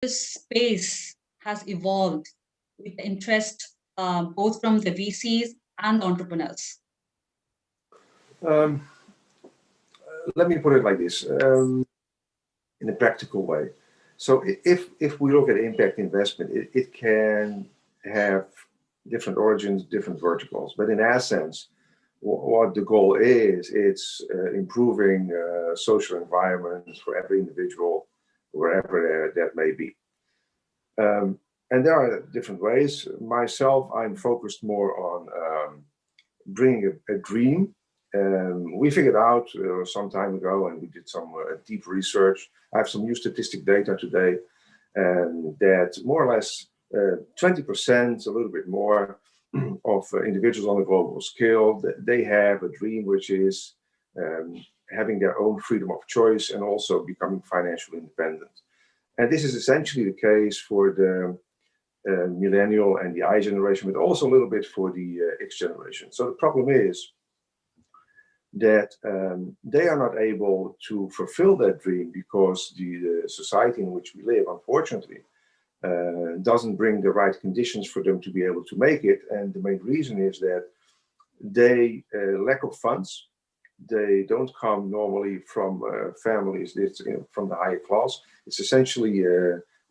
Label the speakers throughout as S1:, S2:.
S1: this space has evolved with the interest both from the VCs and the entrepreneurs?
S2: Um, Let me put it like this, in a practical way. So if we look at impact investment, it can have different origins, different verticals. But in essence, what the goal is, it's improving social environments for every individual, wherever that may be. And there are different ways. Myself, I'm focused more on bringing a dream. We figured out some time ago, and we did some deep research. I have some new statistic data today, and that more or less 20%, a little bit more, of individuals on a global scale, they have a dream which is having their own freedom of choice and also becoming financially independent. And this is essentially the case for the millennial and the I generation, but also a little bit for the X generation. So the problem is that they are not able to fulfill that dream because the society in which we live, unfortunately, doesn't bring the right conditions for them to be able to make it. And the main reason is that they lack of funds. They don't come normally from families that's, from the higher class. It's essentially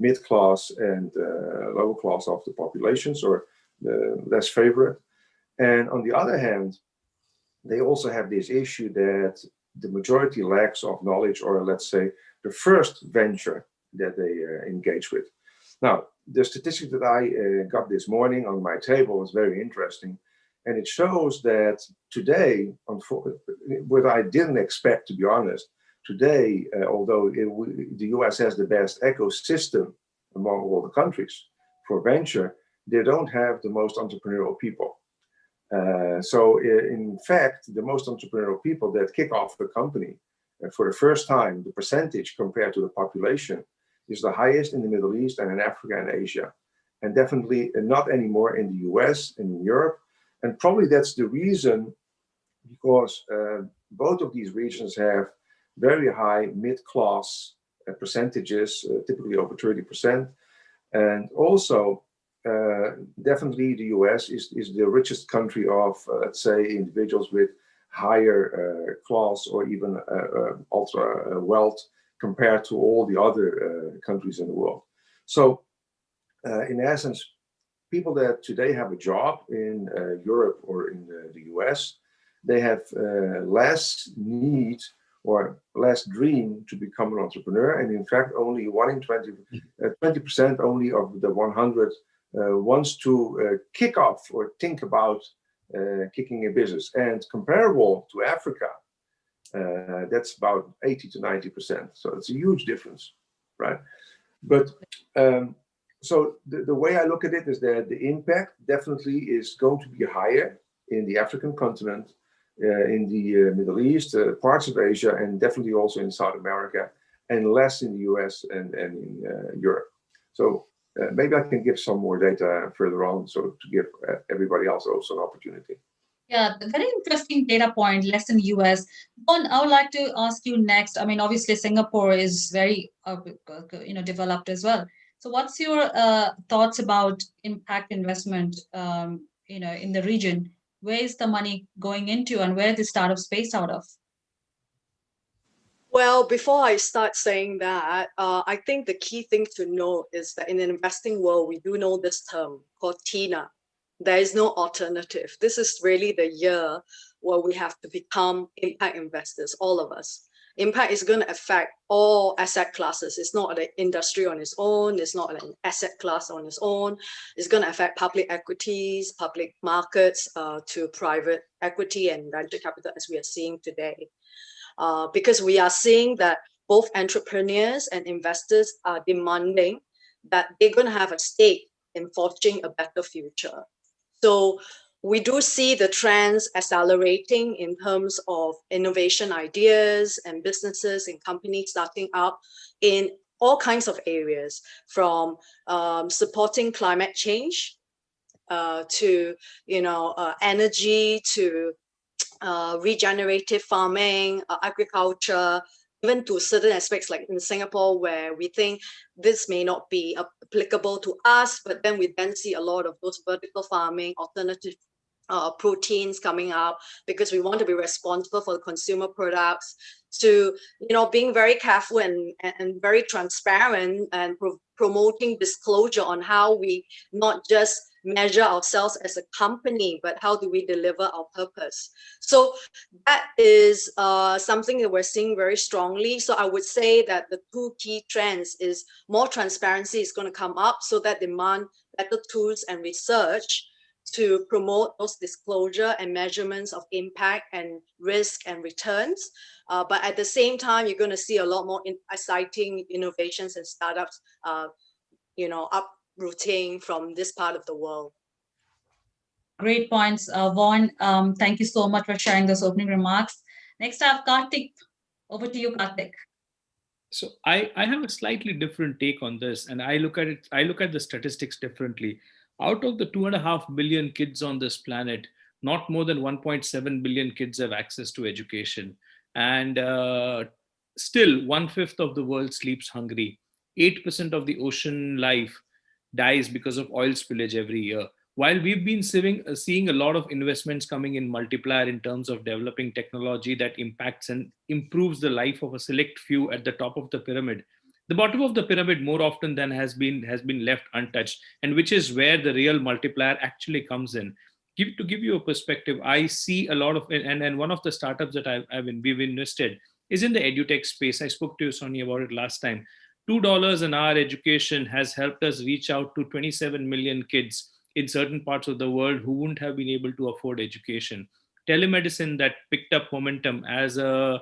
S2: mid class and lower class of the populations, or less favorite. And on the other hand, they also have this issue that the majority lacks of knowledge, or let's say the first venture that they engage with. Now, the statistic that I got this morning on my table was very interesting. And it shows that today, what I didn't expect, to be honest, today, although the US has the best ecosystem among all the countries for venture, they don't have the most entrepreneurial people. So in fact, the most entrepreneurial people that kick off a company for the first time, the percentage compared to the population is the highest in the Middle East and in Africa and Asia. And definitely not anymore in the US and in Europe. And probably that's the reason, because both of these regions have very high mid-class percentages, typically over 30%. And also, definitely the US is the richest country of, let's say, individuals with higher class or even ultra wealth compared to all the other countries in the world. So in essence, people that today have a job in Europe or in the US, they have less need or less dream to become an entrepreneur. And in fact, only 1 in 20, 20% only of the 100 wants to kick off or think about kicking a business. And comparable to Africa, that's about 80 to 90%. So it's a huge difference, right? But so the way I look at it is that the impact definitely is going to be higher in the African continent, in the Middle East, parts of Asia, and definitely also in South America, and less in the US and in Europe. So maybe I can give some more data further on, so to give everybody else also an opportunity.
S1: Yeah, very interesting data point, less in US. Bon, I would like to ask you next. I mean, obviously Singapore is very, developed as well. So what's your thoughts about impact investment, in the region? Where is the money going into, and where is the startup space out of?
S3: Well, before I start saying that, I think the key thing to know is that in an investing world, we do know this term called TINA. There is no alternative. This is really the year where we have to become impact investors, all of us. Impact is going to affect all asset classes. It's not an industry on its own. It's not an asset class on its own. It's going to affect public equities, public markets, to private equity and venture capital, as we are seeing today. Because we are seeing that both entrepreneurs and investors are demanding that they're going to have a stake in forging a better future. So we do see the trends accelerating in terms of innovation ideas and businesses and companies starting up in all kinds of areas, from supporting climate change to energy, to regenerative farming, agriculture, even to certain aspects, like in Singapore, where we think this may not be applicable to us, but then we then see a lot of those vertical farming, alternative proteins coming up, because we want to be responsible for the consumer products, to being very careful and very transparent, and promoting disclosure on how we not just measure ourselves as a company, but how do we deliver our purpose. So that is something that we're seeing very strongly. So I would say that the two key trends is more transparency is going to come up, so that demand better tools and research to promote those disclosure and measurements of impact and risk and returns. But at the same time, you're going to see a lot more exciting innovations and startups, uprooting from this part of the world.
S1: Great points, Vaughn. Thank you so much for sharing those opening remarks. Next, I have Karthik. Over to you, Karthik.
S4: So I have a slightly different take on this, and I look at the statistics differently. Out of the 2.5 billion kids on this planet, not more than 1.7 billion kids have access to education. And still, 1/5 of the world sleeps hungry. 8% of the ocean life dies because of oil spillage every year. While we've been seeing a lot of investments coming in multiplier in terms of developing technology that impacts and improves the life of a select few at the top of the pyramid, the bottom of the pyramid more often than has been left untouched, and which is where the real multiplier actually comes in. To give you a perspective, I see a lot of, and one of the startups that we've invested is in the edutech space. I spoke to you, Sonny, about it last time. $2 an hour education has helped us reach out to 27 million kids in certain parts of the world who wouldn't have been able to afford education. Telemedicine that picked up momentum as a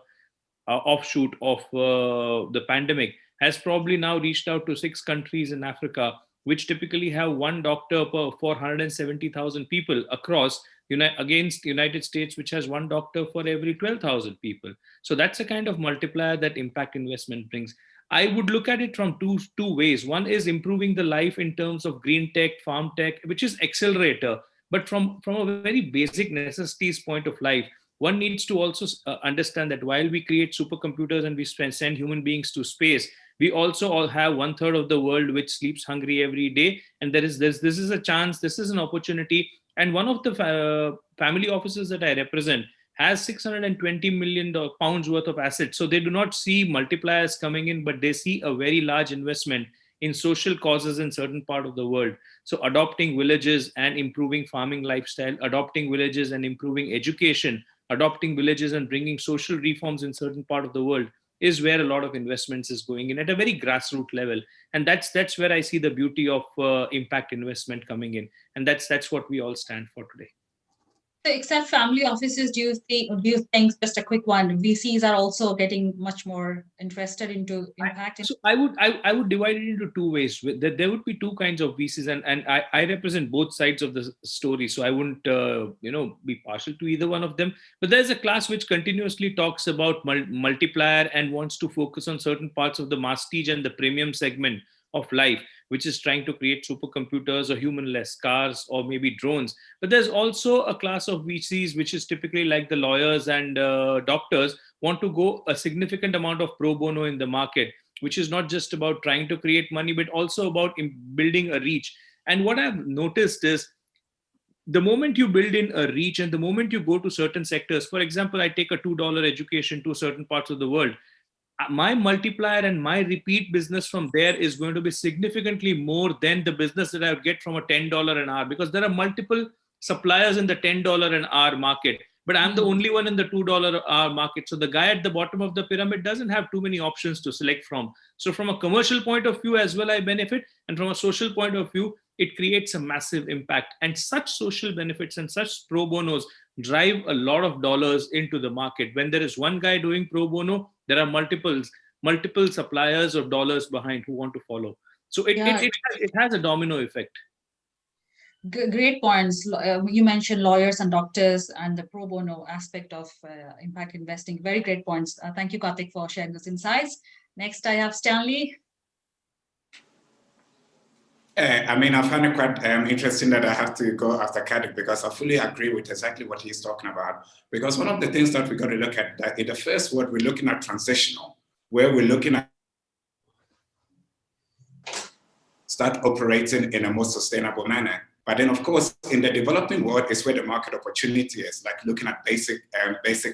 S4: offshoot of the pandemic has probably now reached out to 6 countries in Africa, which typically have one doctor per 470,000 people across, against the United States, which has one doctor for every 12,000 people. So that's a kind of multiplier that impact investment brings. I would look at it from two ways. One is improving the life in terms of green tech, farm tech, which is accelerator. But from a very basic necessities point of life, one needs to also understand that while we create supercomputers and we send human beings to space, we also all have 1/3 of the world which sleeps hungry every day. And this is a chance, this is an opportunity. And one of the family offices that I represent has 620 million pounds worth of assets. So they do not see multipliers coming in, but they see a very large investment in social causes in certain part of the world. So adopting villages and improving farming lifestyle, adopting villages and improving education, adopting villages and bringing social reforms in certain part of the world is where a lot of investments is going in at a very grassroots level. And that's where I see the beauty of impact investment coming in. And that's what we all stand for today.
S1: So except family offices, do you think, just a quick one, VCs are also getting much more interested into impact?
S4: So I would divide it into two ways. There would be two kinds of VCs, and I represent both sides of the story. So I wouldn't be partial to either one of them. But there's a class which continuously talks about multiplier and wants to focus on certain parts of the masstige and the premium segment of life, which is trying to create supercomputers or human-less cars or maybe drones. But there's also a class of VCs, which is typically like the lawyers and doctors, want to go a significant amount of pro bono in the market, which is not just about trying to create money, but also about building a reach. And what I've noticed is the moment you build in a reach and the moment you go to certain sectors, for example, I take a $2 education to certain parts of the world, my multiplier and my repeat business from there is going to be significantly more than the business that I would get from a $10 an hour, because there are multiple suppliers in the $10 an hour market, but I'm the only one in the $2 an hour market. So the guy at the bottom of the pyramid doesn't have too many options to select from. So from a commercial point of view as well, I benefit. And from a social point of view, it creates a massive impact. And such social benefits and such pro bonos drive a lot of dollars into the market. When there is one guy doing pro bono, there are multiple suppliers of dollars behind who want to follow. So it has a domino effect.
S1: Great points. You mentioned lawyers and doctors and the pro bono aspect of impact investing. Very great points. Thank you, Karthik, for sharing those insights. Next, I have Stanley.
S5: I find it quite interesting that I have to go after Karthik, because I fully agree with exactly what he's talking about. Because one of the things that we got to look at, that in the first word, we're looking at transitional. where we're looking at start operating in a more sustainable manner. But then, of course, in the developing world is where the market opportunity is, like looking at basic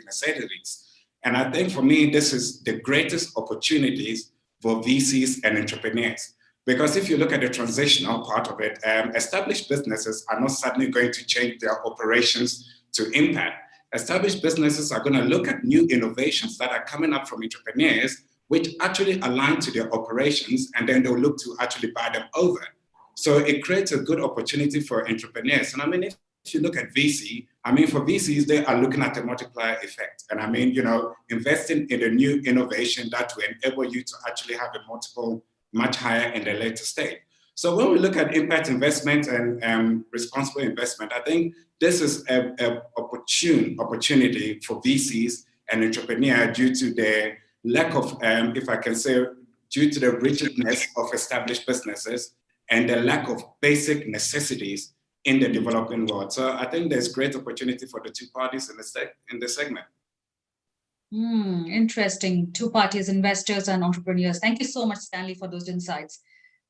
S5: necessities. And I think for me, this is the greatest opportunities for VCs and entrepreneurs. Because if you look at the transitional part of it, established businesses are not suddenly going to change their operations to impact. Established businesses are going to look at new innovations that are coming up from entrepreneurs, which actually align to their operations, and then they'll look to actually buy them over. So it creates a good opportunity for entrepreneurs. And I mean, if you look at VC, I mean, for VCs, they are looking at the multiplier effect. And I mean, you know, investing in a new innovation that will enable you to actually have a multiple much higher in the later stage. So when we look at impact investment and responsible investment, I think this is an opportunity for VCs and entrepreneurs due to the lack of, if I can say, due to the richness of established businesses and the lack of basic necessities in the developing world. So I think there's great opportunity for the two parties in the segment.
S1: Interesting. Two parties, investors and entrepreneurs. Thank you so much, Stanley, for those insights.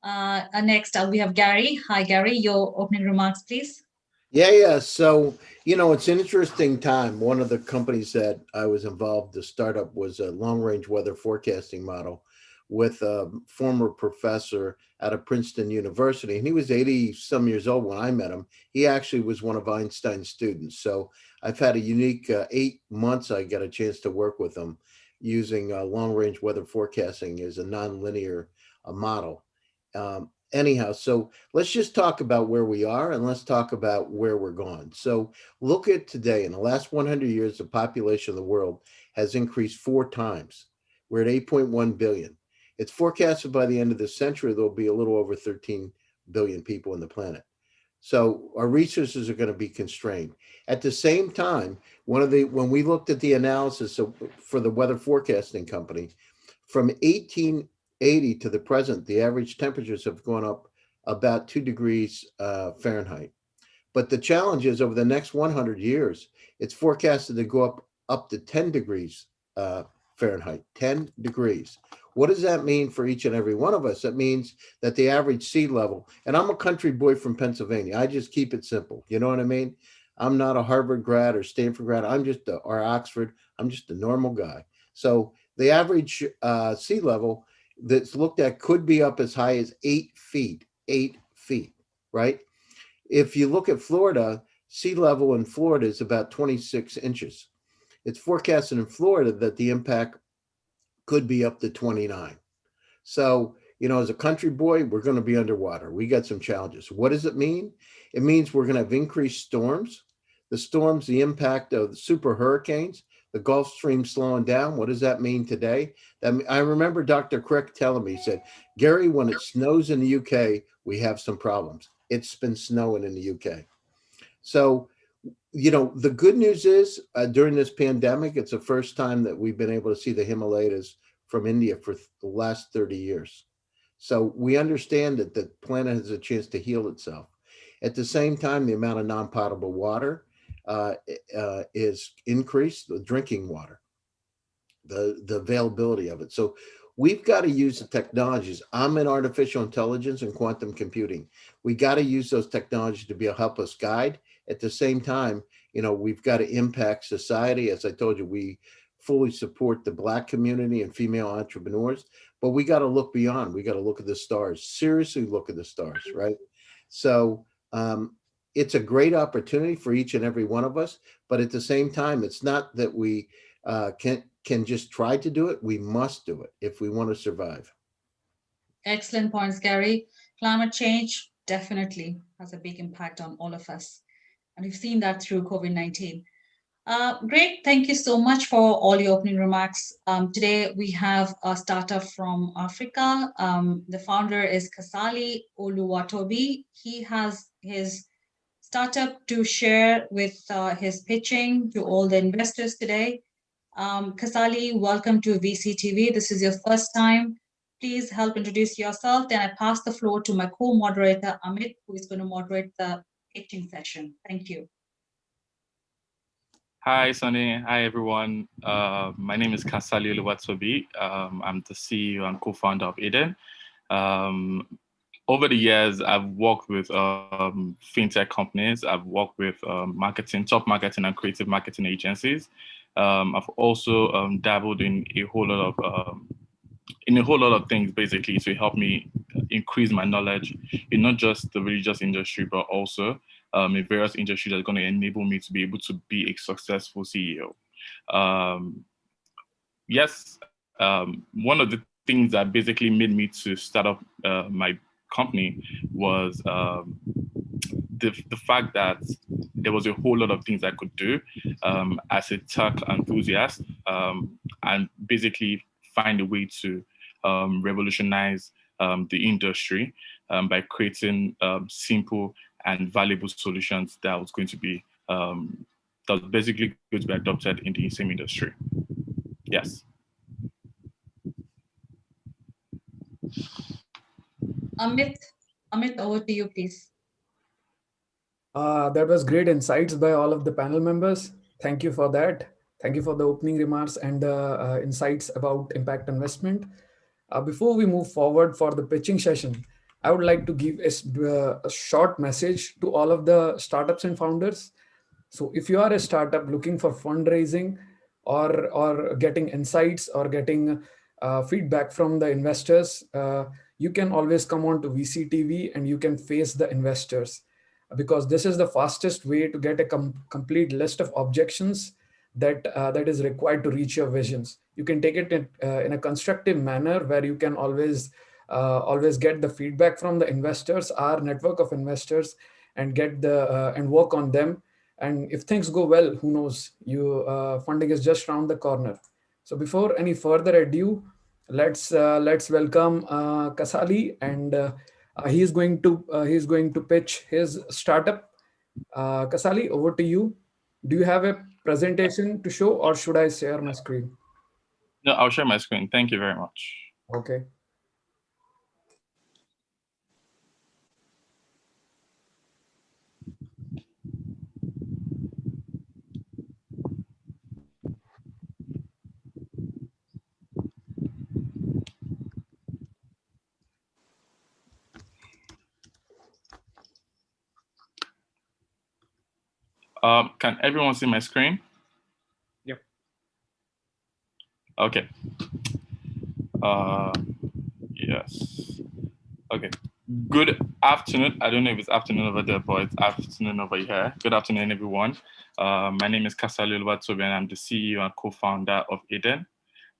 S1: Next up, we have Gary. Hi, Gary. Your opening remarks, please.
S6: Yeah. So, you know, it's an interesting time. One of the companies that I was involved, the startup, was a long-range weather forecasting model with a former professor out of Princeton University. And he was 80-some years old when I met him. He actually was one of Einstein's students. So I've had a unique 8 months I got a chance to work with him using long-range weather forecasting as a nonlinear model. Anyhow, so let's just talk about where we are and let's talk about where we're going. So look at today. In the last 100 years, the population of the world has increased 4 times. We're at 8.1 billion. It's forecasted by the end of the century, there'll be a little over 13 billion people on the planet. So our resources are going to be constrained. At the same time, when we looked at the analysis for the weather forecasting company, from 1880 to the present, the average temperatures have gone up about 2 degrees Fahrenheit. But the challenge is over the next 100 years, it's forecasted to go up to 10 degrees Fahrenheit, 10 degrees. What does that mean for each and every one of us? That means that the average sea level, and I'm a country boy from Pennsylvania. I just keep it simple. You know what I mean? I'm not a Harvard grad or Stanford grad. Or Oxford. I'm just a normal guy. So the average sea level that's looked at could be up as high as 8 feet, right? If you look at Florida, sea level in Florida is about 26 inches. It's forecasted in Florida that the impact could be up to 29. So, you know, as a country boy, we're going to be underwater. We got some challenges. What does it mean? It means we're going to have increased storms. The storms, the impact of the super hurricanes, the Gulf Stream slowing down. What does that mean today? I remember Dr. Crick telling me, he said, Gary, when it snows in the UK, we have some problems. It's been snowing in the UK. So, you know, the good news is during this pandemic, it's the first time that we've been able to see the Himalayas from India for the last 30 years. So we understand that the planet has a chance to heal itself. At the same time, the amount of non-potable water is increased, the drinking water, the availability of it. So we've got to use the technologies. I'm in artificial intelligence and quantum computing. We got to use those technologies to be a help us guide. At the same time, you know, we've got to impact society. As I told you, we fully support the Black community and female entrepreneurs, but we got to look beyond. We got to look at the stars, seriously look at the stars, right? So it's a great opportunity for each and every one of us, but at the same time, it's not that we can just try to do it. We must do it if we want to survive.
S1: Excellent points, Gary. Climate change definitely has a big impact on all of us. And we've seen that through COVID-19. Great. Thank you so much for all your opening remarks. Today, we have a startup from Africa. The founder is Kasali Oluwatobi. He has his startup to share with his pitching to all the investors today. Kasali, welcome to VCTV. This is your first time. Please help introduce yourself. Then I pass the floor to my co-moderator, Amit, who is going to moderate the pitching session. Thank you.
S7: Hi, Sonny. Hi, everyone. My name is Kasali Oluwatobi. I'm the CEO and co-founder of Eden. Um, Over the years, I've worked with fintech companies. I've worked with top marketing and creative marketing agencies. I've also dabbled in a whole lot of things, basically, to help me increase my knowledge in not just the religious industry, but also in various industries that are going to enable me to be able to be a successful CEO. Um, yes, one of the things that basically made me to start up my company was the fact that there was a whole lot of things I could do as a tech enthusiast, and basically find a way to revolutionize the industry by creating simple and valuable solutions that was going to be that was basically going to be adopted in the same industry. Yes.
S1: Amit, Amit, over to you, please.
S8: That was great insights by all of the panel members. Thank you for that. Thank you for the opening remarks and the insights about impact investment. Before we move forward for the pitching session, I would like to give a short message to all of the startups and founders. So if you are a startup looking for fundraising or getting insights or getting feedback from the investors, you can always come on to VCTV and you can face the investors, because this is the fastest way to get a complete list of objections that is required to reach your visions. You can take it in a constructive manner where you can always get the feedback from the investors, our network of investors, and get the and work on them. And if things go well, who knows, you funding is just around the corner. So before any further ado, let's welcome Kasali, and he's going to pitch his startup. Kasali, over to you. Do you have a presentation to show, or should I share my screen?
S7: No, I'll share my screen. Thank you very much.
S8: Okay.
S7: Can everyone see my screen?
S4: Yep.
S7: Okay. Yes. Okay. Good afternoon. I don't know if it's afternoon over there, but it's afternoon over here. Good afternoon, everyone. My name is Kasali Oluwatobi, and I'm the CEO and co-founder of Eden.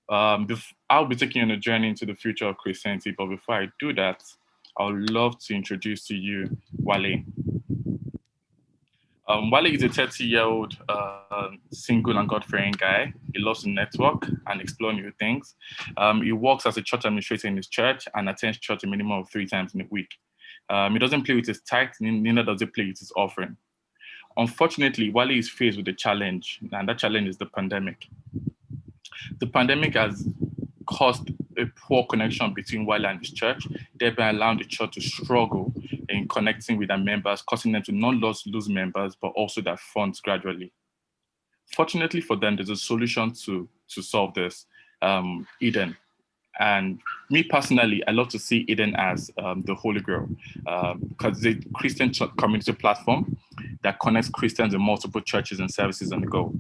S7: I'll be taking you on a journey into the future of Christianity, but before I do that, I would love to introduce to you Wale. Wale is a 30-year-old single and God-fearing guy. He loves to network and explore new things. He works as a church administrator in his church and attends church a minimum of 3 times in a week. He doesn't play with his tithe, neither does he play with his offering. Unfortunately, Wale is faced with a challenge, and that challenge is the pandemic. The pandemic has caused a poor connection between Wale and his church, thereby allowing the church to struggle in connecting with their members, causing them to not lose members, but also their funds gradually. Fortunately for them, there's a solution to solve this, Eden. And me personally, I love to see Eden as the Holy Grail, because it's a Christian community platform that connects Christians in multiple churches and services on the go.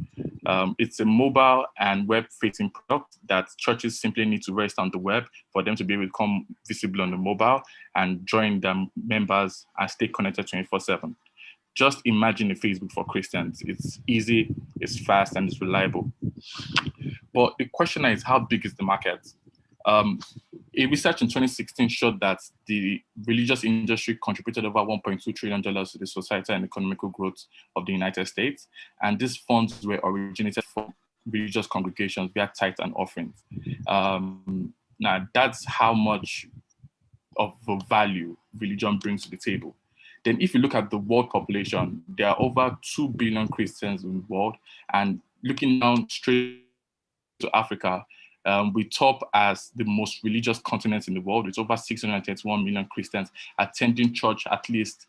S7: It's a mobile and web-facing product that churches simply need to register on the web for them to be able to become visible on the mobile and join their members and stay connected 24/7. Just imagine a Facebook for Christians. It's easy, it's fast, and it's reliable. But the question is, how big is the market? A research in 2016 showed that the religious industry contributed over $1.2 trillion to the societal and economical growth of the United States. And these funds were originated from religious congregations via tithes and offerings. Now, that's how much of a value religion brings to the table. Then if you look at the world population, there are over 2 billion Christians in the world. And looking down straight to Africa, we top as the most religious continent in the world, with over 631 million Christians attending church at least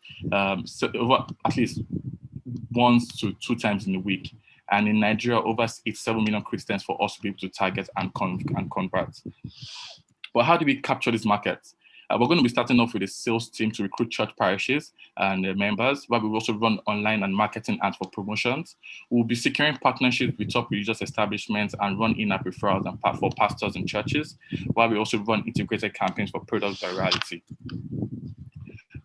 S7: once to 2 times in a week. And in Nigeria, over 87 million Christians for us to be able to target and convert. But how do we capture this market? We're going to be starting off with a sales team to recruit church parishes and members, where we will also run online and marketing ads for promotions. We'll be securing partnerships with top religious establishments and run in-app referrals and for pastors and churches, while we also run integrated campaigns for product virality.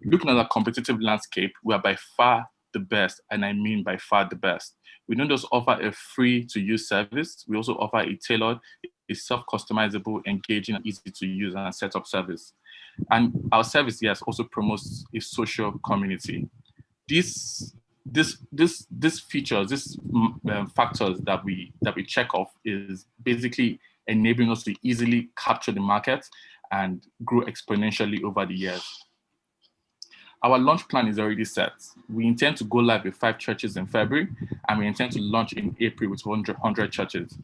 S7: Looking at the competitive landscape, we are by far the best, and I mean by far the best. We don't just offer a free-to-use service, we also offer a tailored, a self-customizable, engaging, and easy to use and set up service. And our service, yes, also promotes a social community. These features, these factors that we check off is basically enabling us to easily capture the market and grow exponentially over the years. Our launch plan is already set. We intend to go live with 5 churches in February, and we intend to launch in April with 100 churches.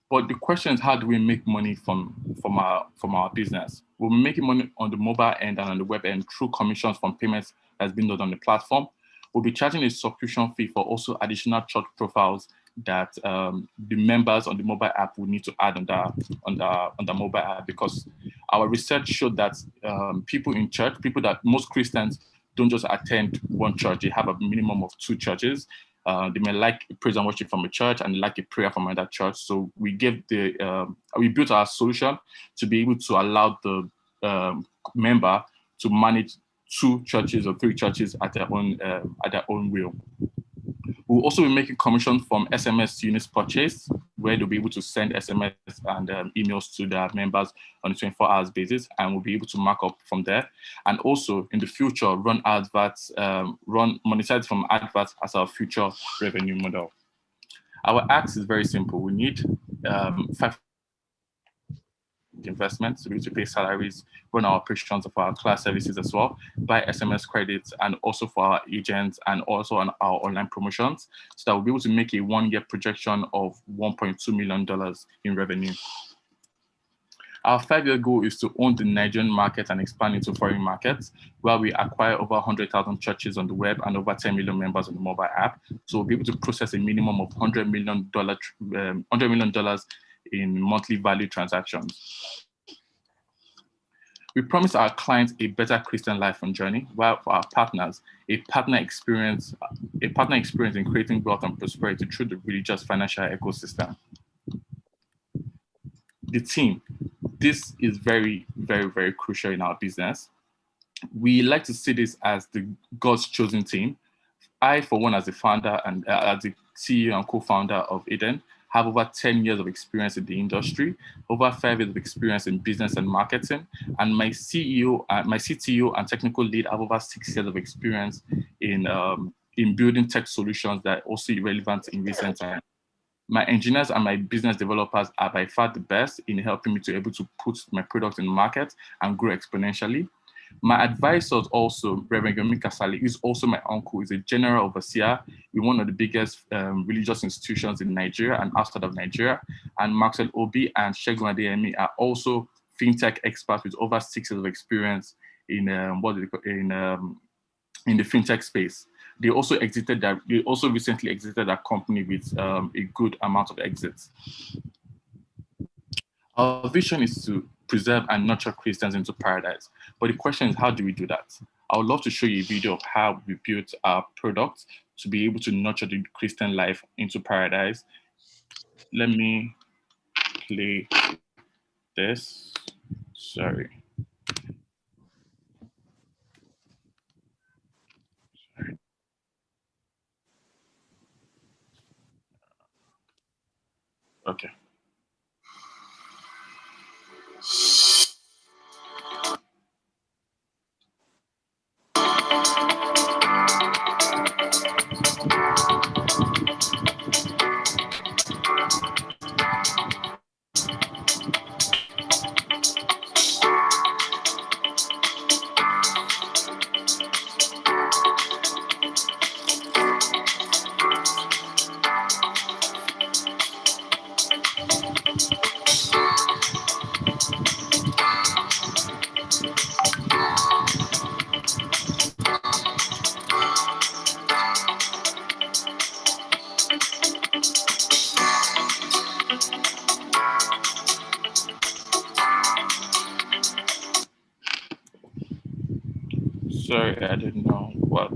S7: But the question is, how do we make money from our business? We'll be making money on the mobile end and on the web end through commissions from payments that's been done on the platform. We'll be charging a subscription fee for also additional church profiles that the members on the mobile app will need to add on the mobile app, because our research showed that people in church, most Christians don't just attend one church, they have a minimum of 2 churches. They may like praise and worship from a church and like a prayer from another church. So we built our solution to be able to allow the member to manage 2 churches or 3 churches at their own will. We'll also be making commissions from SMS units purchase, where they'll be able to send SMS and emails to their members on a 24-hour basis, and we'll be able to mark up from there. And also in the future, run monetize from adverts as our future revenue model. Our ask is very simple. We need 5 investments to be able to pay salaries, run our operations of our class services as well, buy SMS credits, and also for our agents and also on our online promotions, so that we'll be able to make a 1-year projection of $1.2 million in revenue. Our 5-year goal is to own the Nigerian market and expand into foreign markets, where we acquire over 100,000 churches on the web and over 10 million members on the mobile app. So we'll be able to process a minimum of $100 million in monthly value transactions. We promise our clients a better Christian life and journey, while for our partners, a partner experience in creating wealth and prosperity through the religious financial ecosystem. The team, this is very, very, very crucial in our business. We like to see this as the God's chosen team. I, for one, as the founder and as the CEO and co-founder of Eden, have over 10 years of experience in the industry, over 5 years of experience in business and marketing, and my CTO and technical lead have over 6 years of experience in building tech solutions that are also relevant in recent times. My engineers and my business developers are by far the best in helping me to be able to put my product in the market and grow exponentially. My advisors also, Reverend Yomi Kasali, is also my uncle, is a general overseer in one of the biggest religious institutions in Nigeria and outside of Nigeria. And Maxwell Obi and Shegun Adeyemi are also fintech experts with over 6 years of experience in the fintech space. They also recently exited that company with a good amount of exits. Our vision is to preserve and nurture Christians into paradise. But the question is, how do we do that? I would love to show you a video of how we built our product to be able to nurture the Christian life into paradise. Let me play this. Sorry. Okay. Sorry, I didn't know what.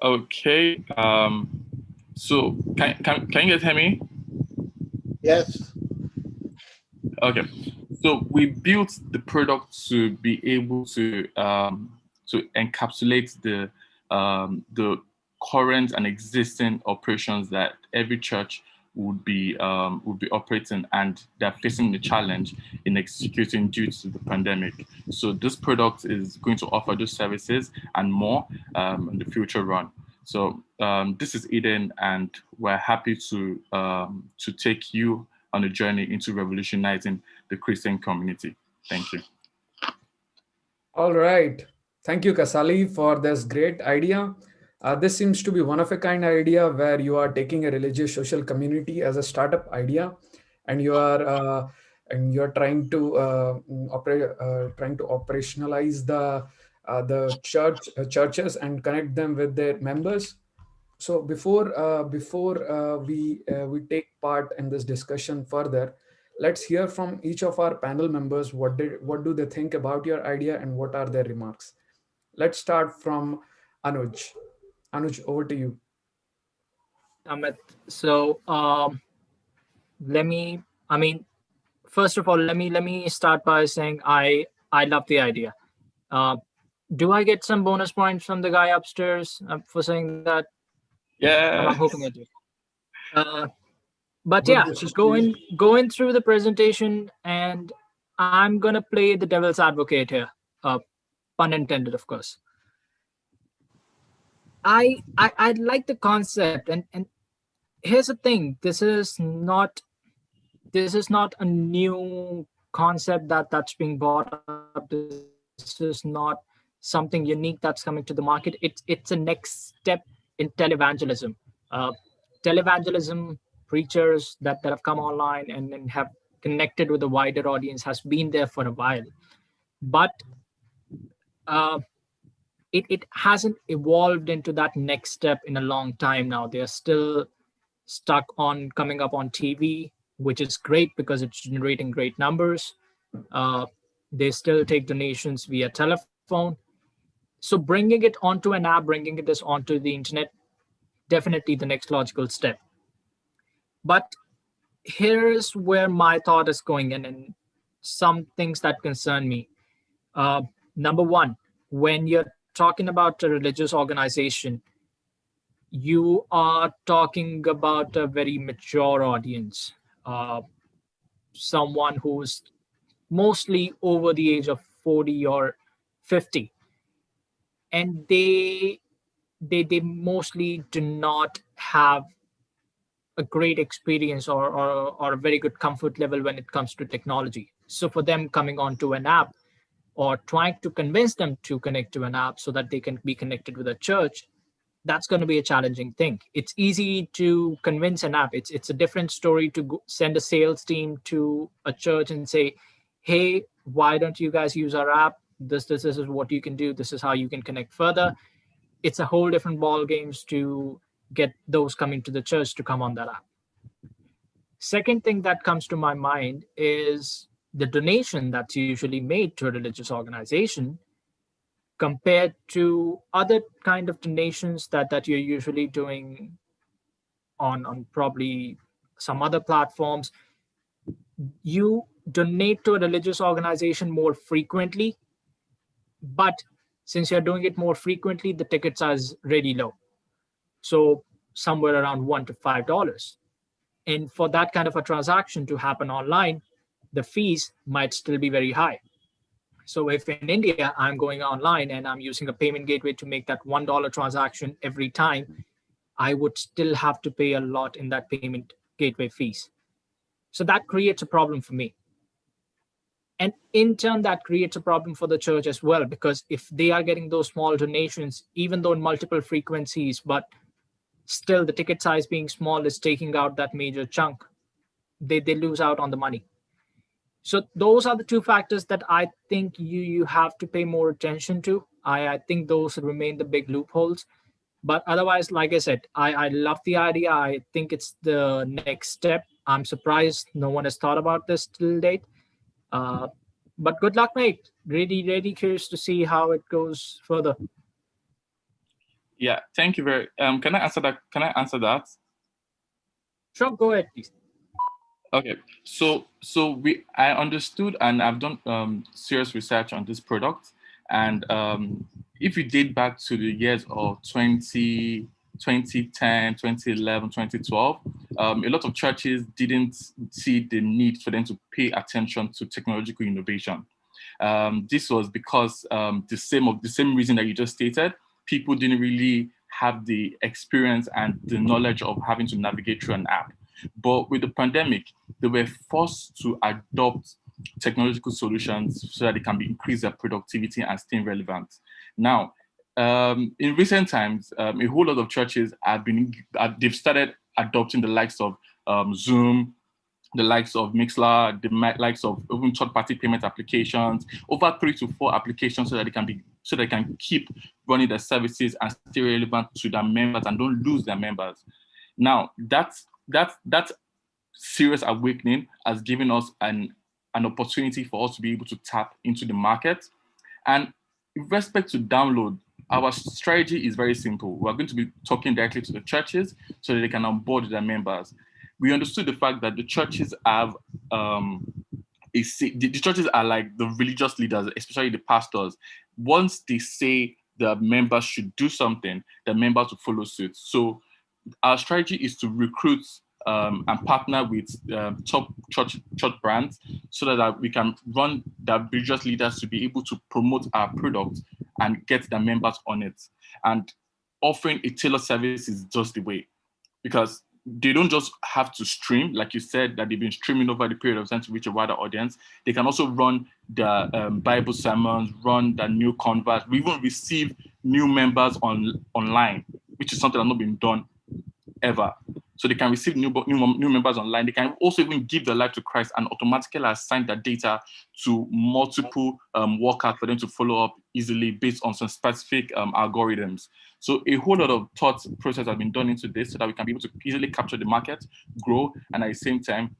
S7: Okay. So can you guys hear me?
S6: Yes.
S7: Okay. So we built the product to be able to encapsulate the current and existing operations that every church would be operating, and they're facing the challenge in executing due to the pandemic. So this product is going to offer those services and more in the future run. So this is Eden, and we're happy to take you on a journey into revolutionizing the Christian community. Thank you.
S8: All right. Thank you, Kasali, for this great idea. This seems to be one of a kind idea where you are taking a religious social community as a startup idea, and you are trying to operationalize the churches and connect them with their members. So before we take part in this discussion further, let's hear from each of our panel members. What do they think about your idea and what are their remarks? Let's start from Anuj. Anuj, over to you.
S9: Amit. So first of all, let me start by saying I love the idea. Do I get some bonus points from the guy upstairs for saying that?
S7: Yeah.
S9: I'm hoping I do. But yeah, going through the presentation and I'm gonna play the devil's advocate here, pun intended, of course. I like the concept, and here's the thing: this is not a new concept that's being brought up. This is not something unique that's coming to the market. It's a next step in televangelism. Uh, televangelism preachers that have come online and have connected with a wider audience has been there for a while, but uh, it hasn't evolved into that next step in a long time now. They're still stuck on coming up on TV, which is great because it's generating great numbers. Uh, they still take donations via telephone. So bringing it onto an app, bringing it this onto the internet, definitely the next logical step. But here's where my thought is going in, and some things that concern me. Uh, Number one, when you're talking about a religious organization, you are talking about a very mature audience, someone who's mostly over the age of 40 or 50, and they mostly do not have a great experience or a very good comfort level when it comes to technology. So for them, coming onto an app or trying to convince them to connect to an app so that they can be connected with a church, that's going to be a challenging thing. It's easy to convince an app. It's a different story to send a sales team to a church and say, hey, why don't you guys use our app? This is what you can do. This is how you can connect further. It's a whole different ball games to get those coming to the church to come on that app. Second thing that comes to my mind is the donation that's usually made to a religious organization compared to other kind of donations that you're usually doing on probably some other platforms. You donate to a religious organization more frequently, but since you're doing it more frequently, the ticket size is really low. So somewhere around $1 to $5. And for that kind of a transaction to happen online, the fees might still be very high. So if in India, I'm going online and I'm using a payment gateway to make that $1 transaction every time, I would still have to pay a lot in that payment gateway fees. So that creates a problem for me. And in turn, that creates a problem for the church as well, because if they are getting those small donations, even though in multiple frequencies, but still the ticket size being small is taking out that major chunk, they lose out on the money. So those are the two factors that I think you have to pay more attention to. I think those remain the big loopholes. But otherwise, like I said, I love the idea. I think it's the next step. I'm surprised no one has thought about this till date. Uh, but good luck, mate. Really, really curious to see how it goes further.
S7: Yeah, thank you very. Can I answer that? Can I answer that?
S9: Sure, go ahead, please.
S7: Okay, so I understood, and I've done serious research on this product, and if you date back to the years of 2010, 2011, 2012, a lot of churches didn't see the need for them to pay attention to technological innovation. This was because the same reason that you just stated. People didn't really have the experience and the knowledge of having to navigate through an app. But with the pandemic, they were forced to adopt technological solutions so that they can increase their productivity and stay relevant. Now, in recent times, a whole lot of churches they've started adopting the likes of Zoom, the likes of Mixler, the likes of even third-party payment applications, over 3 to 4 applications, so that they can keep running their services and stay relevant to their members and don't lose their members. Now, that serious awakening has given us an opportunity for us to be able to tap into the market. And with respect to download, our strategy is very simple. We're going to be talking directly to the churches so that they can onboard their members. We understood the fact that the churches have the churches are like the religious leaders, especially the pastors. Once they say the members should do something, the members will follow suit. So our strategy is to recruit and partner with top church brands so that we can run the religious leaders to be able to promote our product and get the members on it. And offering a tailored service is just the way, because they don't just have to stream, like you said, that they've been streaming over the period of time to reach a wider audience. They can also run the Bible sermons, run the new converts. We even receive new members online, which is something that's not been done ever. So they can receive new members online. They can also even give their life to Christ and automatically assign that data to multiple workers for them to follow up easily based on some specific algorithms. So a whole lot of thought process has been done into this so that we can be able to easily capture the market, grow, and at the same time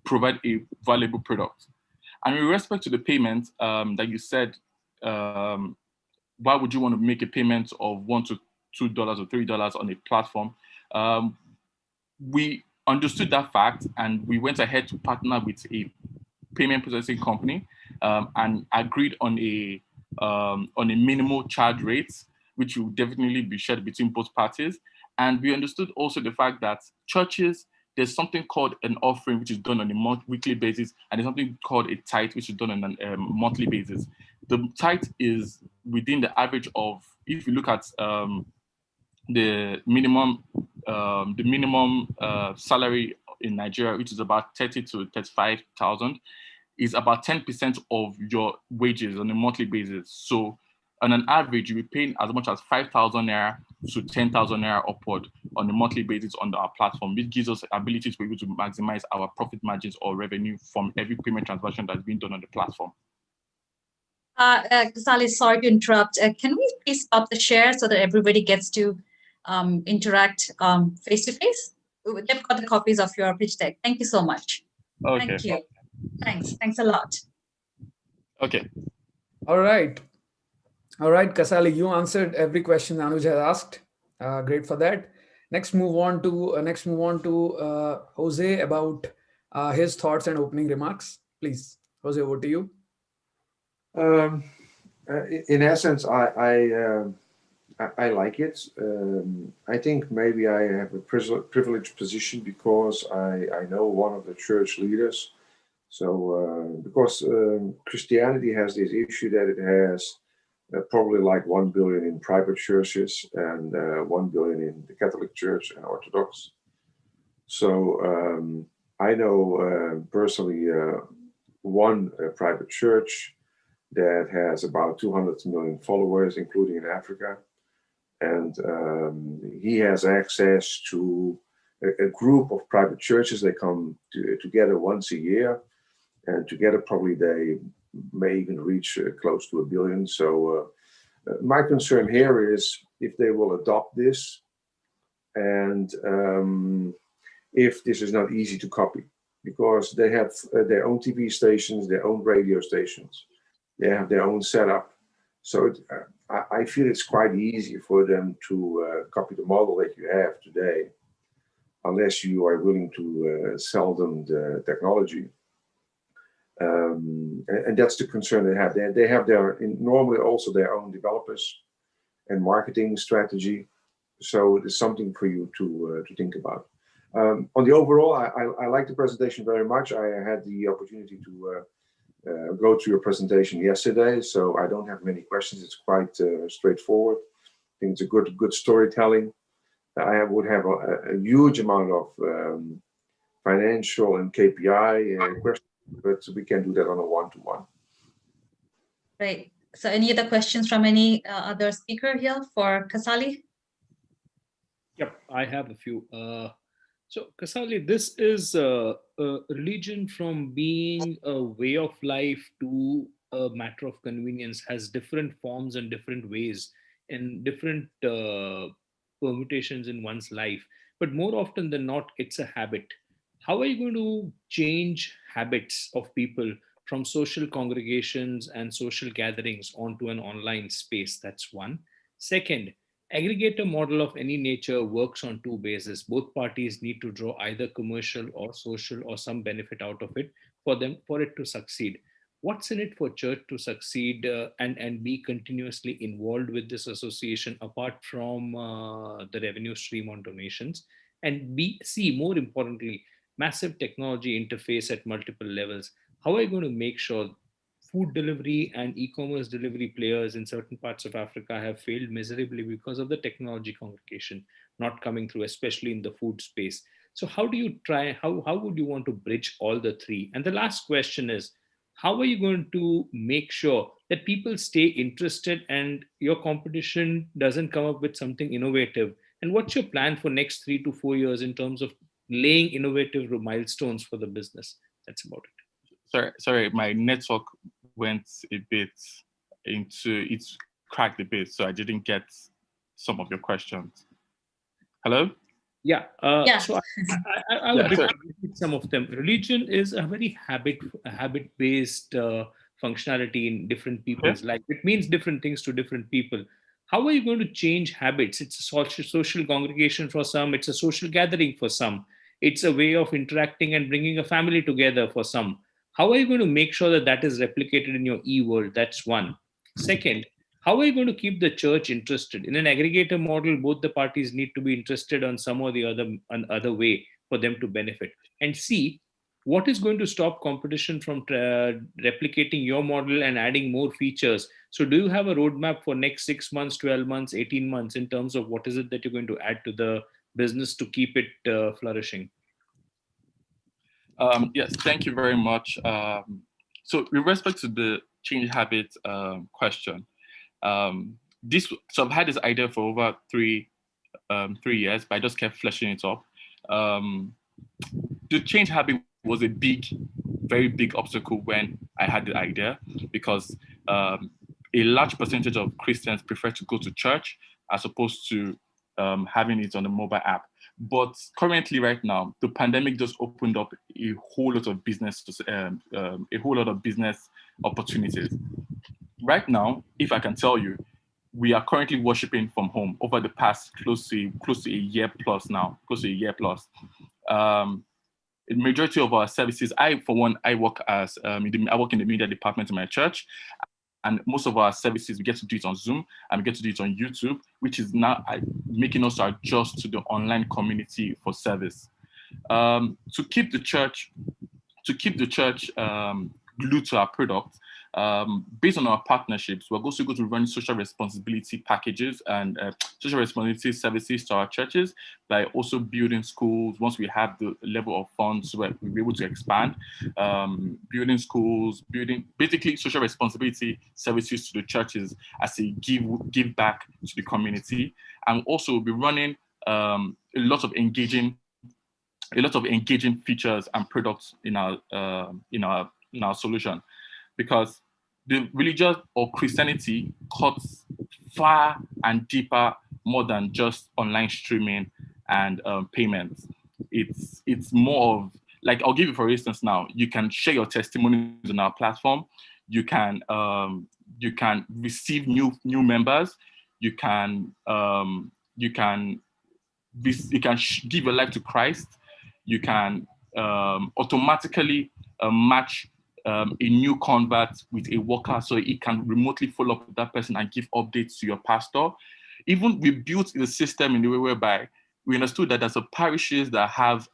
S7: provide a valuable product. And with respect to the payment that you said, why would you want to make a payment of $1 to $2 or $3 on a platform? We understood that fact and we went ahead to partner with a payment processing company and agreed on a minimal charge rate, which will definitely be shared between both parties. And we understood also the fact that churches, there's something called an offering, which is done on a weekly basis, and there's something called a tithe, which is done on a monthly basis. The tithe is within the average of, if you look at the minimum salary in Nigeria, which is about 30 to 35,000, is about 10% of your wages on a monthly basis. So on an average, you'll be paying as much as 5,000 naira to 10,000 naira upward on a monthly basis on our platform, which gives us the ability to be able to maximize our profit margins or revenue from every payment transaction that's being done on the platform.
S1: Sally, sorry to interrupt. Can we please stop the share so that everybody gets to interact face to face? They've got the copies of your pitch deck. Thank you so much.
S7: Okay.
S1: Thank you. Thanks a lot.
S7: Okay.
S8: All right, Kasali, you answered every question Anuj has asked. Great for that. Next, move on to Jose about his thoughts and opening remarks. Please, Jose, over to you.
S2: In essence, I like it. I think maybe I have a privileged position because I know one of the church leaders. So because Christianity has this issue that it has probably like 1 billion in private churches and 1 billion in the Catholic Church and Orthodox. So I know personally one private church that has about 200 million followers, including in Africa. And he has access to a group of private churches. They come together once a year, and together probably they may even reach close to 1 billion. So my concern here is if they will adopt this, and if this is not easy to copy, because they have their own TV stations, their own radio stations, they have their own setup. So I feel it's quite easy for them to copy the model that you have today, unless you are willing to sell them the technology. And that's the concern they have. They have normally also their own developers and marketing strategy. So it's something for you to think about. On the overall, I like the presentation very much. I had the opportunity to go through your presentation yesterday, so I don't have many questions. It's quite straightforward. I think it's a good storytelling. I would have a huge amount of financial and KPI questions, but we can do that on a one-to-one.
S1: Great. So any other questions from any other speaker here for Kasali?
S4: Yep, I have a few. So Kasali, this is a religion from being a way of life to a matter of convenience, has different forms and different ways and different permutations in one's life. But more often than not, it's a habit. How are you going to change habits of people from social congregations and social gatherings onto an online space? That's one. Second, aggregator model of any nature works on two bases. Both parties need to draw either commercial or social or some benefit out of it for it to succeed. What's in it for church to succeed and be continuously involved with this association apart from the revenue stream on donations? And B, C, more importantly, massive technology interface at multiple levels. How are you going to make sure food delivery and e-commerce delivery players in certain parts of Africa have failed miserably because of the technology congregation not coming through, especially in the food space? So how do you try, how would you want to bridge all the three? And the last question is, how are you going to make sure that people stay interested and your competition doesn't come up with something innovative? And what's your plan for next 3 to 4 years in terms of laying innovative milestones for the business? That's about it.
S7: Sorry, my network went a bit into, it's cracked a bit, so I didn't get some of your questions. Hello?
S4: Yeah.
S1: Yeah.
S4: So I would
S7: sorry.
S4: repeat some of them. Religion is a very habit-based functionality in different people's life. It means different things to different people. How are you going to change habits? It's a social congregation for some. It's a social gathering for some. It's a way of interacting and bringing a family together for some. How are you going to make sure that that is replicated in your e-world? That's one. Second, how are you going to keep the church interested? In an aggregator model, both the parties need to be interested on some or the other way for them to benefit. And C, what is going to stop competition from replicating your model and adding more features? So do you have a roadmap for next 6 months, 12 months, 18 months in terms of what is it that you're going to add to the business to keep it flourishing?
S7: Yes, thank you very much. So with respect to the change habit question, so I've had this idea for over 3 years, but I just kept fleshing it up. The change habit was a very big obstacle when I had the idea, because a large percentage of Christians prefer to go to church as opposed to having it on the mobile app. But currently, right now, the pandemic just opened up a whole lot of business opportunities. Right now, if I can tell you, we are currently worshiping from home over the past close to a year plus now, the majority of our services, I work I work in the media department in my church, and most of our services, we get to do it on Zoom and we get to do it on YouTube, which is now making us adjust to the online community for service. To keep the church glued to our product, based on our partnerships, we're also going to run social responsibility packages and social responsibility services to our churches by also building schools. Once we have the level of funds, we'll be able to expand, building schools, building basically social responsibility services to the churches as a give back to the community. And also we'll be running a lot of engaging features and products in our solution, because the religion or Christianity cuts far and deeper more than just online streaming and payments. It's more of, like, I'll give you for instance now, you can share your testimonies on our platform, you can receive new members, you can give your life to Christ, you can automatically match a new convert with a worker, so it can remotely follow up with that person and give updates to your pastor. Even we built the system in the way whereby we understood that there's parishes that have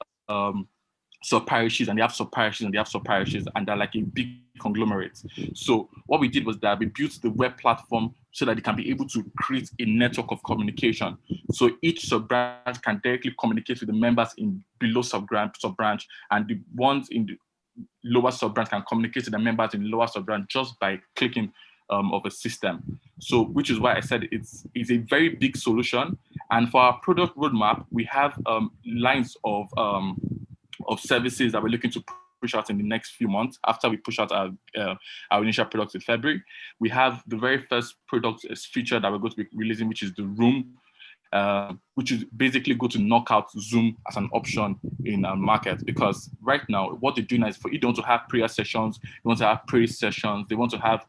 S7: sub-parishes, and they have sub-parishes, and they have sub-parishes, and they're like a big conglomerate. So what we did was that we built the web platform so that it can be able to create a network of communication. So each sub-branch can directly communicate with the members in below sub-branch, and the ones in the lower sub-branch can communicate to the members in lower sub-branch just by clicking of a system. So, which is why I said it's a very big solution. And for our product roadmap, we have lines of services that we're looking to push out in the next few months after we push out our initial products in February. We have the very first product feature that we're going to be releasing, which is the room, which is basically go to knock out Zoom as an option in our market. Because right now, what they're doing is, for you don't want to have prayer sessions, they want to have praise sessions, they want to have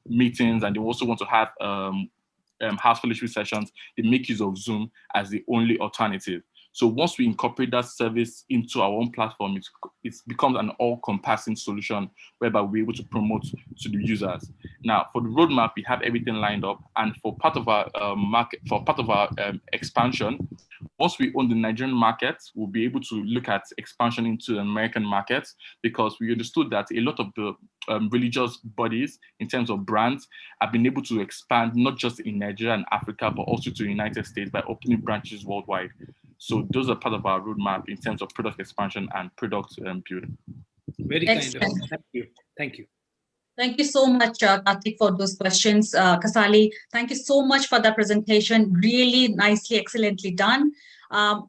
S7: meetings, and they also want to have house fellowship sessions. They make use of Zoom as the only alternative. So once we incorporate that service into our own platform, it becomes an all-compassing solution whereby we're able to promote to the users. Now, for the roadmap, we have everything lined up, and for part of our expansion, once we own the Nigerian market, we'll be able to look at expansion into the American markets, because we understood that a lot of the religious bodies, in terms of brands, have been able to expand not just in Nigeria and Africa, but also to the United States by opening branches worldwide. So those are part of our roadmap in terms of product expansion and product build.
S4: Very kind of
S1: Excellent.
S4: you. Thank you. Thank you.
S1: Thank you so much, Karthik, for those questions. Kasali, thank you so much for the presentation. Really nicely, excellently done.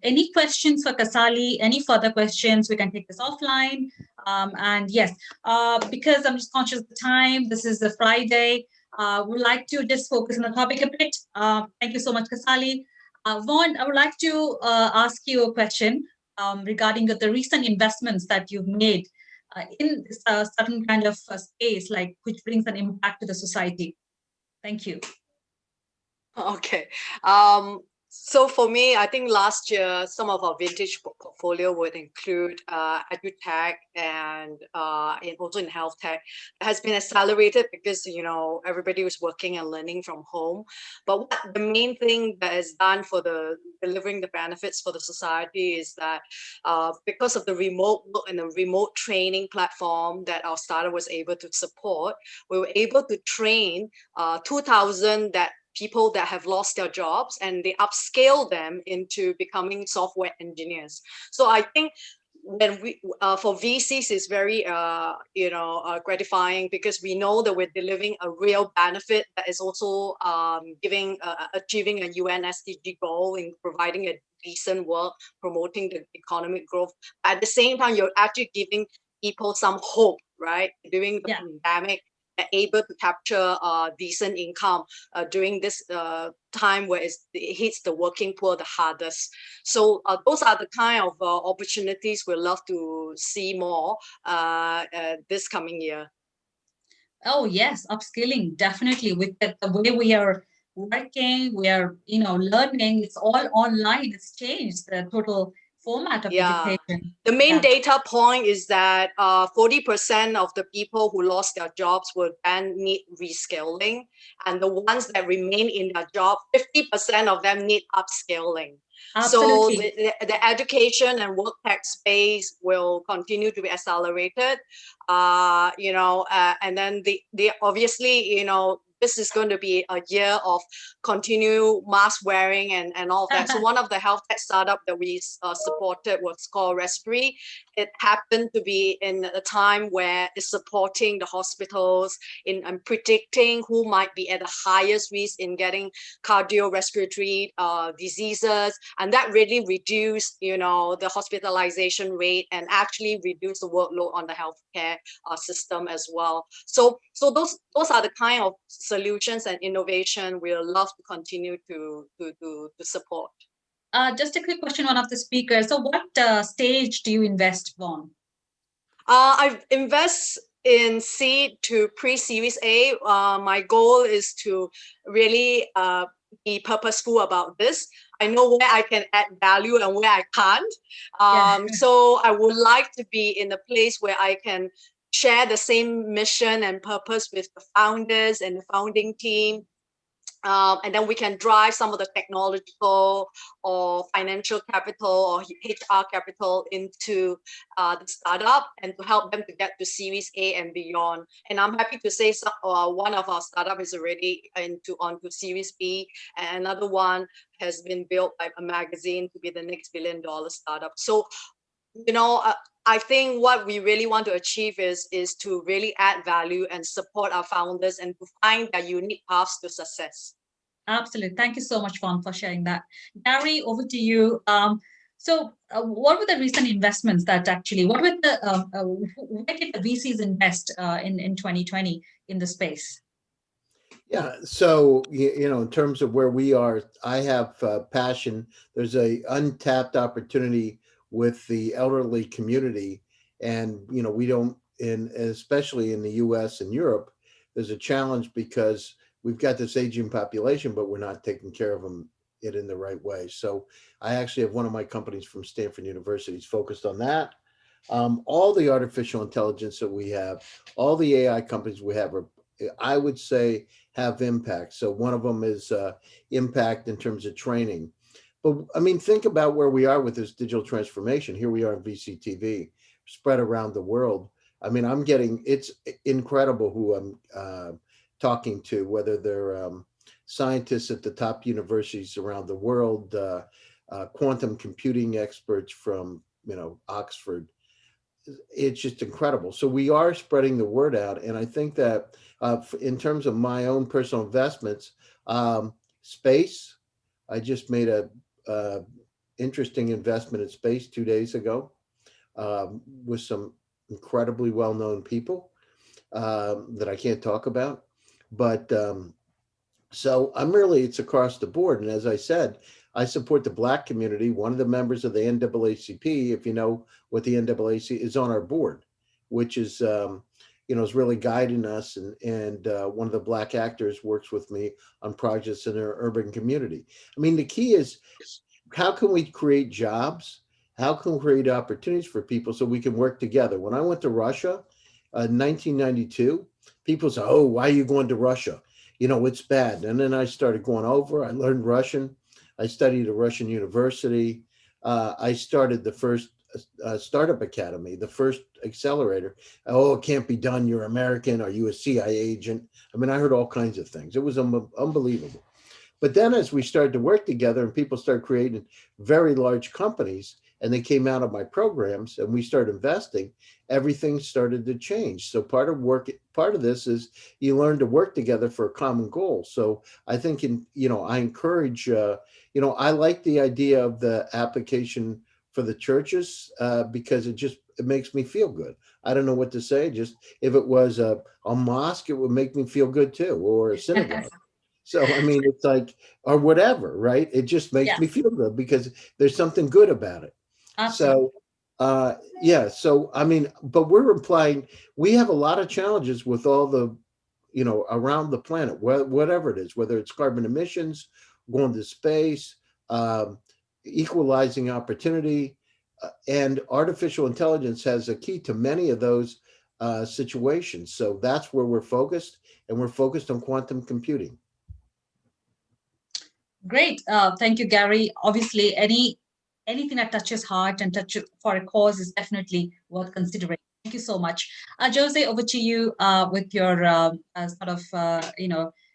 S1: Any questions for Kasali? Any further questions? We can take this offline. And yes, because I'm just conscious of the time, this is a Friday. We'd like to just focus on the topic a bit. Thank you so much, Kasali. Vaughn, I would like to ask you a question regarding the recent investments that you've made in a certain kind of space, like which brings an impact to the society. Thank you.
S3: Okay. So for me, I think last year, some of our vintage portfolio would include edutech and also in health tech. It has been accelerated because, you know, everybody was working and learning from home. But what the main thing that is done for the delivering the benefits for the society is that because of the remote work and the remote training platform that our startup was able to support, we were able to train 2,000 people that have lost their jobs, and they upscale them into becoming software engineers. So I think when we for VCs is very gratifying, because we know that we're delivering a real benefit that is also achieving a UN SDG goal in providing a decent work, promoting the economic growth. At the same time, you're actually giving people some hope, right? During the pandemic, able to capture decent income during this time where it hits the working poor the hardest. So those are the kind of opportunities we'd love to see more this coming year.
S1: Oh yes, upskilling, definitely. With the way we are working, we are learning, it's all online. It's changed the total format of education.
S3: The main data point is that 40% of the people who lost their jobs will then need reskilling, and the ones that remain in their job, 50% of them need upskilling.
S1: Absolutely.
S3: So the education and work tech space will continue to be accelerated, and then the obviously, this is going to be a year of continued mask wearing and all of that. So one of the health tech startup that we supported was called Respiratory. It happened to be in a time where it's supporting the hospitals in predicting who might be at the highest risk in getting cardiorespiratory diseases, and that really reduced, the hospitalization rate and actually reduced the workload on the healthcare system as well. So those are the kind of solutions and innovation we'll love to continue to support.
S1: Just a quick question, one of the speakers. So what stage do you invest, Vaughn?
S3: I invest in seed to pre-series A. My goal is to really be purposeful about this. I know where I can add value and where I can't. So I would like to be in a place where I can share the same mission and purpose with the founders and the founding team. And then we can drive some of the technological or financial capital or HR capital into the startup and to help them to get to Series A and beyond. And I'm happy to say one of our startup is already onto Series B, and another one has been built by a magazine to be the next $1 billion startup. So, I think what we really want to achieve is to really add value and support our founders and to find their unique paths to success.
S1: Absolutely. Thank you so much, Vaughn, for sharing that. Gary, over to you. So what were the recent investments that actually, where did the VCs invest in 2020 in the space?
S6: Yeah, so, in terms of where we are, I have passion. There's a untapped opportunity with the elderly community. And, we don't, especially in the US and Europe, there's a challenge because we've got this aging population, but we're not taking care of them in the right way. So I actually have one of my companies from Stanford University is focused on that. All the artificial intelligence that we have, all the AI companies we have are, I would say, have impact. So one of them is impact in terms of training. But I mean, think about where we are with this digital transformation. Here we are in VCTV, spread around the world. I mean, it's incredible who I'm talking to, whether they're scientists at the top universities around the world, quantum computing experts from, Oxford. It's just incredible. So we are spreading the word out. And I think that in terms of my own personal investments, space, I just made a interesting investment in space 2 days ago with some incredibly well-known people that I can't talk about. But so it's across the board. And as I said, I support the Black community. One of the members of the NAACP, if you know what the NAACP is, on our board, which is, is really guiding us. And one of the Black actors works with me on projects in our urban community. I mean, the key is, how can we create jobs? How can we create opportunities for people so we can work together? When I went to Russia in 1992, people say, "Oh, why are you going to Russia? It's bad." And then I started going over. I learned Russian. I studied at a Russian university. I started the first startup academy, the first accelerator. "Oh, it can't be done. You're American. Are you a CIA agent?" I mean, I heard all kinds of things. It was unbelievable. But then as we started to work together and people started creating very large companies and they came out of my programs and we started investing, everything started to change. So part of this is you learn to work together for a common goal. So I think I encourage, I like the idea of the application for the churches because it makes me feel good. I don't know what to say. Just if it was a mosque, it would make me feel good too, or a synagogue. So, I mean, it's like, or whatever, right? It just makes me feel good because there's something good about it.
S1: Absolutely.
S6: So, so, I mean, but we're implying we have a lot of challenges with all the, around the planet, whatever it is, whether it's carbon emissions, going to space, equalizing opportunity, and artificial intelligence has a key to many of those situations. So that's where we're focused, and we're focused on quantum computing.
S1: Great. Thank you, Gary. Obviously, anything that touches heart and touches for a cause is definitely worth considering. Thank you so much. Jose, over to you with your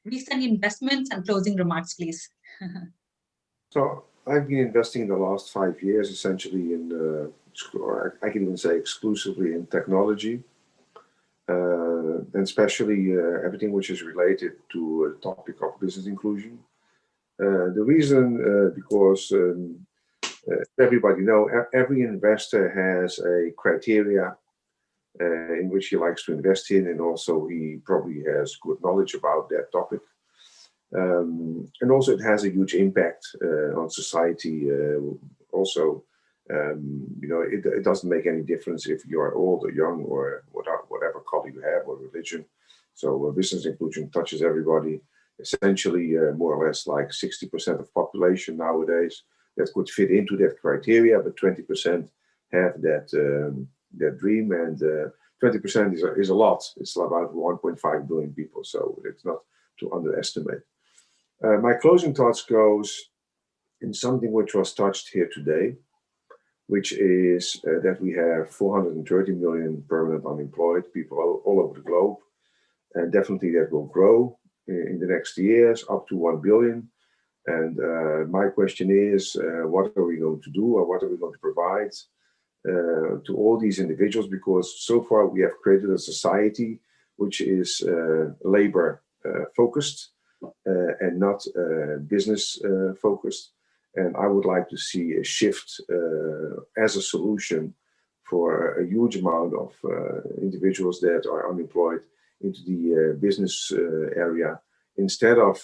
S1: recent investments and closing remarks, please.
S2: So I've been investing in the last 5 years, essentially in, I can even say exclusively in technology, and especially everything which is related to the topic of business inclusion. The reason, because everybody know, every investor has a criteria in which he likes to invest in, and also he probably has good knowledge about that topic. And also it has a huge impact on society. Also, it doesn't make any difference if you are old or young or whatever color you have or religion. So business inclusion touches everybody. Essentially, more or less like 60% of population nowadays that could fit into that criteria, but 20% have that dream, and 20% is a lot. It's about 1.5 billion people, so it's not to underestimate. My closing thoughts goes in something which was touched here today, which is that we have 430 million permanent unemployed people all over the globe, and definitely that will grow in the next years up to 1 billion. And my question is, what are we going to do, or what are we going to provide to all these individuals? Because so far we have created a society which is labor focused and not business focused. And I would like to see a shift as a solution for a huge amount of individuals that are unemployed into the business area, instead of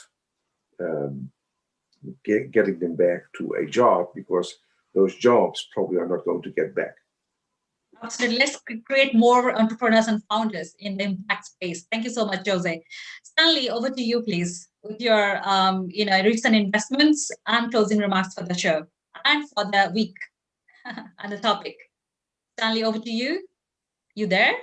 S2: getting them back to a job, because those jobs probably are not going to get back.
S1: Absolutely. Let's create more entrepreneurs and founders in the impact space. Thank you so much, Jose. Stanley, over to you, please, with your recent investments and closing remarks for the show and for the week and the topic. Stanley, over to you. You there?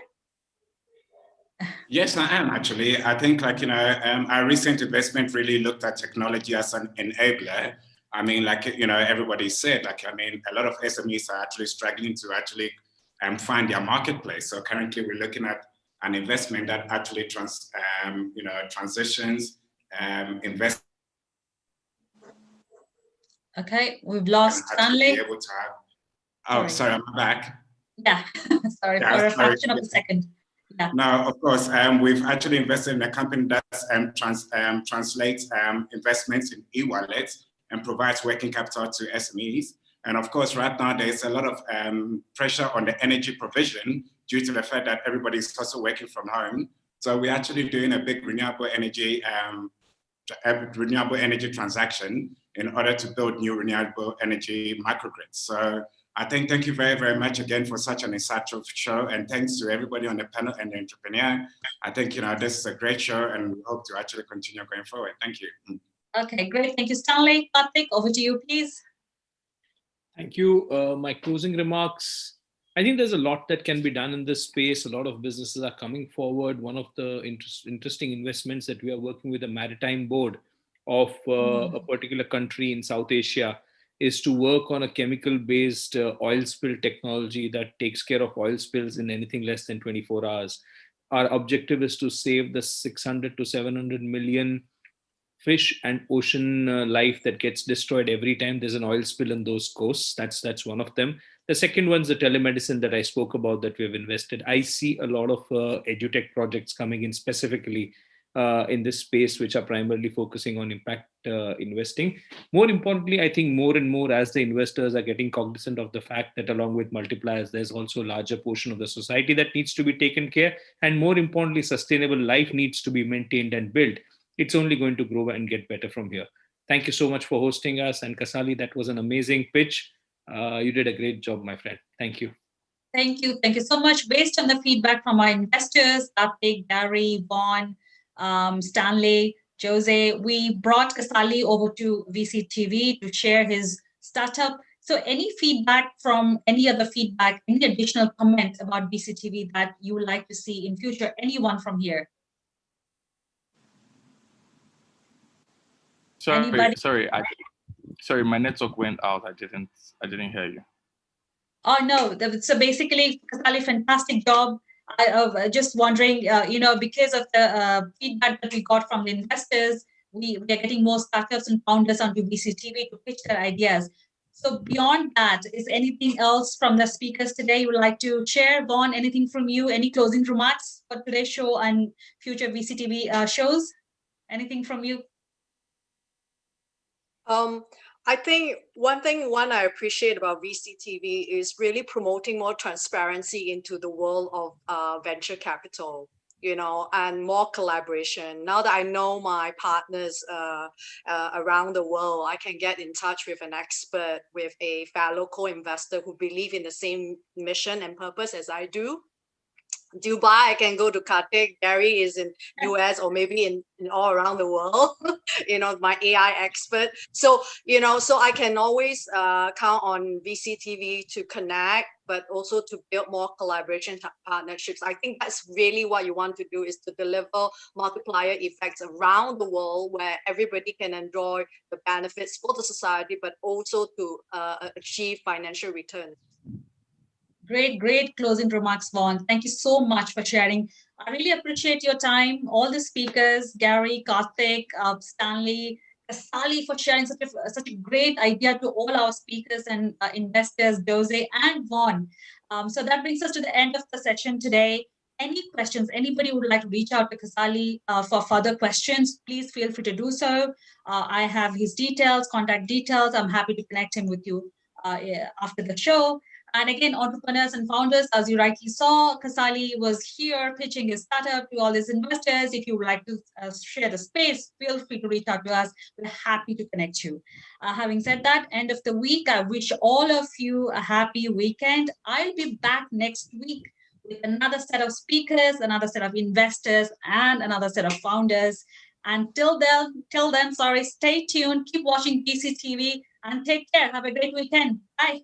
S5: Yes, I am actually. I think our recent investment really looked at technology as an enabler I mean, like, you know, everybody said, like, I mean, a lot of SMEs are actually struggling to actually find their marketplace. So currently we're looking at an investment that actually transitions, invest.
S1: Okay, we've lost Stanley.
S5: Be able to have, sorry, I'm back.
S1: Yeah, sorry,
S5: Yeah,
S1: for a
S5: sorry.
S1: fraction of a second. Yeah.
S5: No, of course, we've actually invested in a company that translates investments in e-wallets and provides working capital to SMEs. And of course, right now, there's a lot of pressure on the energy provision due to the fact that everybody's also working from home. So we're actually doing a big renewable energy transaction in order to build new renewable energy microgrids. So I think thank you very, very much again for such an insightful show, and thanks to everybody on the panel and the entrepreneur. I think, you know, this is a great show and we hope to actually continue going forward. Thank you.
S1: Okay, great. Thank you, Stanley. Karthik, over to you, please.
S4: Thank you. My closing remarks. I think there's a lot that can be done in this space. A lot of businesses are coming forward. One of the interesting investments that we are working with a maritime board of a particular country in South Asia is to work on a chemical-based oil spill technology that takes care of oil spills in anything less than 24 hours. Our objective is to save the 600 to 700 million fish and ocean life that gets destroyed every time there's an oil spill in those coasts. That's one of them. The second one's the telemedicine that I spoke about that we've invested. I see a lot of edutech projects coming in specifically in this space, which are primarily focusing on impact investing. More importantly, I think more and more as the investors are getting cognizant of the fact that along with multipliers, there's also a larger portion of the society that needs to be taken care. And more importantly, sustainable life needs to be maintained and built. It's only going to grow and get better from here. Thank you so much for hosting us. And Kasali, that was an amazing pitch. You did a great job, my friend. Thank you.
S1: Thank you. Thank you so much. Based on the feedback from our investors, Karthik, Gary, Vaughn, Stanley, Jose, we brought Kasali over to VCTV to share his startup. So any feedback from any additional comment about VCTV that you would like to see in future, anyone from here?
S7: Sorry, my network went out. I didn't hear you.
S1: Oh no! So basically, Kasali, fantastic job. I just wondering, because of the feedback that we got from the investors, we are getting more startups and founders onto VCTV to pitch their ideas. So beyond that, is anything else from the speakers today you would like to share? Vaughn, anything from you? Any closing remarks for today's show and future VCTV shows? Anything from you?
S3: I think one I appreciate about VCTV is really promoting more transparency into the world of venture capital, and more collaboration. Now that I know my partners around the world, I can get in touch with an expert, with a fellow co-investor who believe in the same mission and purpose as I do. Dubai, I can go to Karthik. Gary is in US or maybe in all around the world, my AI expert. So, so I can always count on VCTV to connect, but also to build more collaboration partnerships. I think that's really what you want to do, is to deliver multiplier effects around the world where everybody can enjoy the benefits for the society, but also to achieve financial returns.
S1: Great closing remarks, Vaughn. Thank you so much for sharing. I really appreciate your time. All the speakers, Gary, Karthik, Stanley, Kasali, for sharing such a great idea to all our speakers and investors, Jose and Vaughn. So that brings us to the end of the session today. Any questions? Anybody would like to reach out to Kasali for further questions, please feel free to do so. I have his details, contact details. I'm happy to connect him with you after the show. And again, entrepreneurs and founders, as you rightly saw, Kasali was here pitching his startup to all his investors. If you would like to share the space, feel free to reach out to us. We're happy to connect you. Having said that, end of the week, I wish all of you a happy weekend. I'll be back next week with another set of speakers, another set of investors, and another set of founders. And till then, stay tuned, keep watching VCTV, and take care. Have a great weekend. Bye.